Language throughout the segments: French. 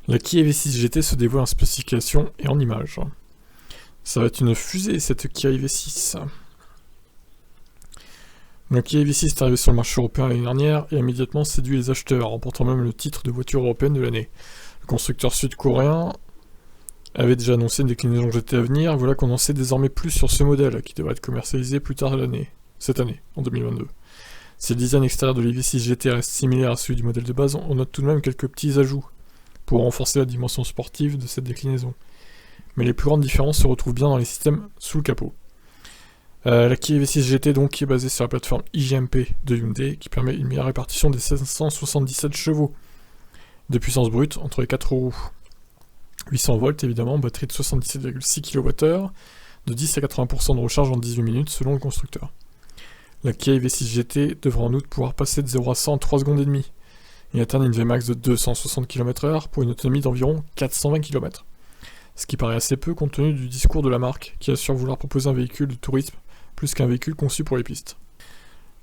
La Kia EV6 GT se dévoile en spécification et en images. Ça va être une fusée cette Kia EV6. La Kia EV6 est arrivée sur le marché européen l'année dernière et a immédiatement séduit les acheteurs, remportant même le titre de voiture européenne de l'année. Le constructeur sud-coréen avait déjà annoncé une déclinaison GT à venir, et voilà qu'on en sait désormais plus sur ce modèle, qui devrait être commercialisé plus tard cette année, en 2022. Si le design extérieur de l'EV6 GT reste similaire à celui du modèle de base, on note tout de même quelques petits ajouts pour renforcer la dimension sportive de cette déclinaison. Mais les plus grandes différences se retrouvent bien dans les systèmes sous le capot. La Kia EV6 GT donc qui est basée sur la plateforme iGMP de Hyundai, qui permet une meilleure répartition des 577 chevaux de puissance brute entre les 4 roues. 800 volts évidemment, batterie de 77,6 kWh, de 10 à 80% de recharge en 18 minutes selon le constructeur. La Kia EV6 GT devra en outre pouvoir passer de 0 à 100 en 3 secondes et demie et atteindre une Vmax de 260 km/h pour une autonomie d'environ 420 km. Ce qui paraît assez peu compte tenu du discours de la marque qui assure vouloir proposer un véhicule de tourisme plus qu'un véhicule conçu pour les pistes.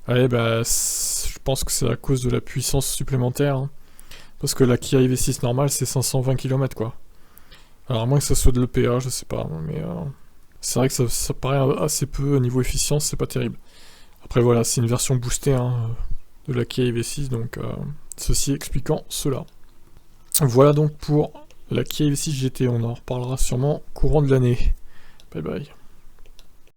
Allez, je pense que c'est à cause de la puissance supplémentaire, hein, parce que la Kia EV6 normale c'est 520 km quoi. Alors à moins que ça soit de l'EPA, je sais pas, mais c'est vrai que ça paraît assez peu au niveau efficience, c'est pas terrible. Après voilà, c'est une version boostée de la Kia EV6, donc ceci expliquant cela. Voilà donc pour la Kia EV6 GT, on en reparlera sûrement courant de l'année. Bye bye.